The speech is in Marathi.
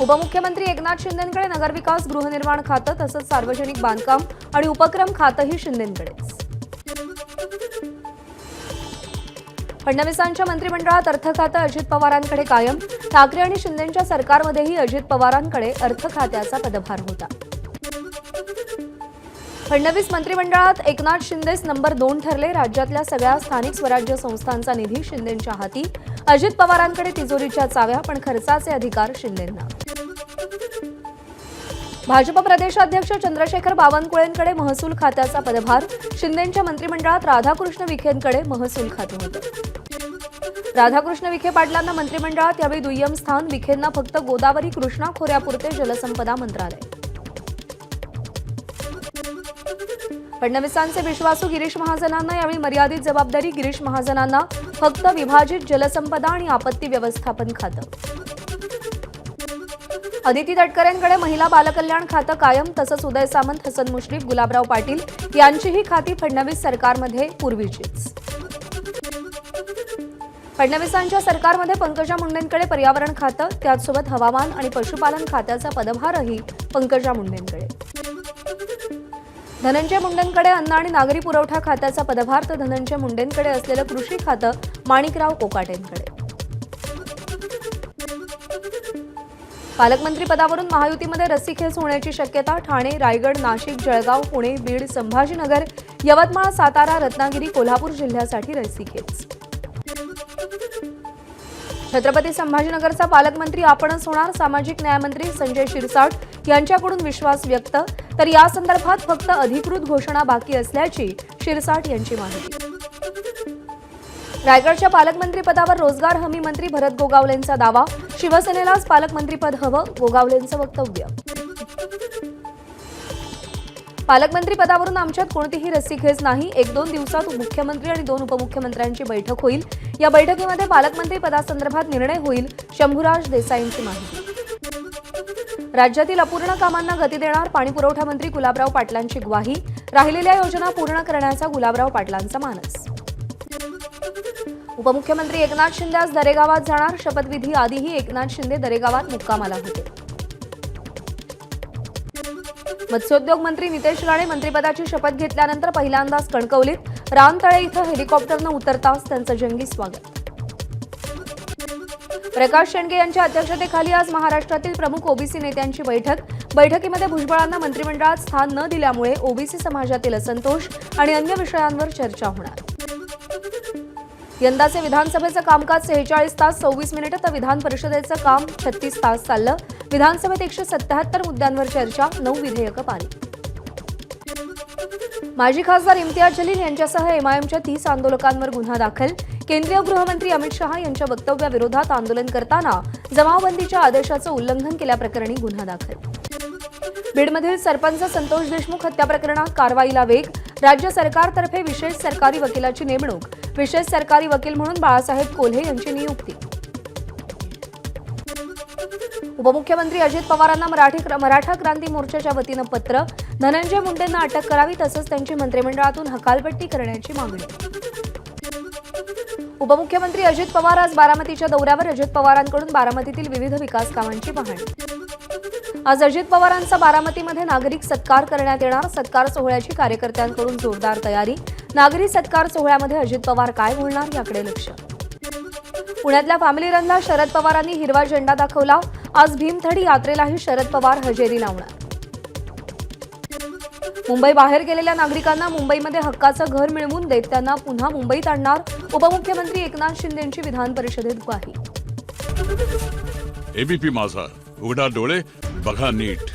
उपमुख्यमंत्री एकनाथ शिंदेंकडे नगरविकास गृहनिर्माण खातं तसंच सार्वजनिक बांधकाम आणि उपक्रम खातंही शिंदेंकडेच। फडणवीसांच्या मंत्रिमंडळात अर्थ खातं अजित पवारांकडे कायम। ठाकरे आणि शिंदेंच्या सरकारमध्येही अजित पवारांकडे अर्थ खात्याचा पदभार होता। फडणवीस मंत्रिमंडळात एकनाथ शिंदेच नंबर 2 ठरले। राज्यातल्या सगळ्या स्थानिक स्वराज्य संस्थांचा निधी शिंदेंच्या हाती। अजित पवारांकडे तिजोरीच्या चाव्या पण खर्चाचे अधिकार शिंदेंना। भाजप प्रदेशाध्यक्ष चंद्रशेखर बावनकुळेंकडे महसूल खात्याचा पदभार। शिंदेंच्या मंत्रिमंडळात राधाकृष्ण विखेंकडे महसूल खाते होते। राधाकृष्ण विखे पाटलांना मंत्रिमंडळात यावेळी दुय्यम स्थान। विखेंना फक्त गोदावरी कृष्णा खोऱ्यापुरते जलसंपदा मंत्रालय। फडणवीसांचे विश्वासू गिरीश महाजनांना यावेळी मर्यादित जबाबदारी। गिरीश महाजनांना फक्त विभाजित जलसंपदा आणि आपत्ती व्यवस्थापन खातं। अदिती तटकरेंकडे महिला बालकल्याण खातं कायम तसंच उदय सामंत, हसन मुश्रीफ, गुलाबराव पाटील यांचीही खाती फडणवीस सरकारमध्ये पूर्वीचीच। फडणवीसांच्या सरकारमध्ये पंकजा मुंडेंकडे पर्यावरण खातं, त्याचसोबत हवामान आणि पशुपालन खात्याचा पदभारही पंकजा मुंडेंकडे। धनंजय मुंडेंकडे अन्न आणि नागरी पुरवठा खात्याचा पदभार तर धनंजय मुंडेंकडे असलेलं कृषी खातं माणिकराव कोकाटेंकडे। पालकमंत्री पदावरून महायुतीमध्ये रस्सीखेच होण्याची शक्यता। ठाणे, रायगड, नाशिक, जळगाव, पुणे, बीड, संभाजीनगर, यवतमाळ, सातारा, रत्नागिरी, कोल्हापूर जिल्ह्यासाठी रस्सीखेच। छत्रपती संभाजीनगरचा पालकमंत्री आपणच होणार। सामाजिक न्यायमंत्री संजय शिरसाट यांच्याकडून विश्वास व्यक्त। तर या संदर्भात फक्त अधिकृत घोषणा बाकी असल्याची शिरसाट यांची माहिती। रायगडच्या पालकमंत्रीपदावर रोजगार हमी मंत्री भरत गोगावलेंचा दावा। शिवसेनेलाच पालकमंत्रीपद हवं, गोगावलेंचं वक्तव्य। पालकमंत्रीपदावरून आमच्यात कोणतीही रस्सीखेच नाही। 1-2 दिवसात मुख्यमंत्री आणि 2 उपमुख्यमंत्र्यांची बैठक होईल। या बैठकीमध्ये पालकमंत्री पदासंदर्भात निर्णय होईल, शंभूराज देसाईंची माहिती। राज्यातील अपूर्ण कामांना गती देणार, पाणीपुरवठा मंत्री गुलाबराव पाटलांची ग्वाही। राहिलेल्या योजना पूर्ण करण्याचा गुलाबराव पाटलांचा मानस। उपमुख्यमंत्री एकनाथ शिंदे आज दरेगावात जाणार। शपथविधी आधीही एकनाथ शिंदे दरेगावात मुक्कामाला होते। मत्स्योद्योग मंत्री नितेश राणे मंत्रिपदाची शपथ घेतल्यानंतर पहिल्यांदाच कणकवलीत। रानतळे इथं हेलिकॉप्टरनं उतरताच त्यांचं जंगी स्वागत। प्रकाश शेंडगे यांच्या अध्यक्षतेखाली आज महाराष्ट्रातील प्रमुख ओबीसी नेत्यांची बैठक। बैठकीमध्ये भुजबळांना मंत्रिमंडळात स्थान न दिल्यामुळे ओबीसी समाजातील असंतोष आणि अन्य विषयांवर चर्चा होणार। यंदाचे विधानसभेचं कामकाज 46 तास 26 मिनिटं तर विधान परिषदेचं काम 36 तास चाललं। विधानसभेत 177 मुद्द्यांवर चर्चा, 9 विधेयकं पारित। माजी खासदार इम्तियाज जलील यांच्यासह एमआयएमच्या 30 आंदोलकांवर गुन्हा दाखल। केंद्रीय गृहमंत्री अमित शहा यांच्या वक्तव्याविरोधात आंदोलन करताना जमावबंदीच्या आदेशाचं उल्लंघन केल्याप्रकरणी गुन्हा दाखल। बीडमधील सरपंच संतोष देशमुख हत्या प्रकरणात कारवाईला वेग। राज्य सरकारतर्फे विशेष सरकारी वकिलाची नेमणूक। विशेष सरकारी वकील म्हणून बाळासाहेब कोल्हे यांची नियुक्ती। उपमुख्यमंत्री अजित पवारांना मराठा क्रांती मोर्चाच्या वतीनं पत्र। धनंजय मुंडेंना अटक करावी तसंच त्यांची मंत्रिमंडळातून हकालपट्टी करण्याची मागणी। उपमुख्यमंत्री अजित पवार आज बारामतीच्या दौऱ्यावर। अजित पवारांकडून बारामतीतील विविध विकास कामांची पाहणी। आज अजित पवारांचा बारामतीमध्ये नागरिक सत्कार करण्यात येणार। सत्कार सोहळ्याची कार्यकर्त्यांकडून जोरदार तयारी। नागरी सत्कार सोहळ्यामध्ये अजित पवार काय बोलणार याकडे लक्ष। पुण्यातल्या फॅमिली रनला शरद पवारांनी हिरवा झेंडा दाखवला। आज भीमथडी यात्रेलाही शरद पवार हजेरी लावणार। मुंबई बाहेर गेलेल्या नागरिकांना मुंबईमध्ये हक्काचं घर मिळवून देत त्यांना पुन्हा मुंबईत आणणार। उपमुख्यमंत्री एकनाथ शिंदेंची विधान परिषदेत ग्वाही। एबीपी माझा, उघडा डोळे बघा नीट।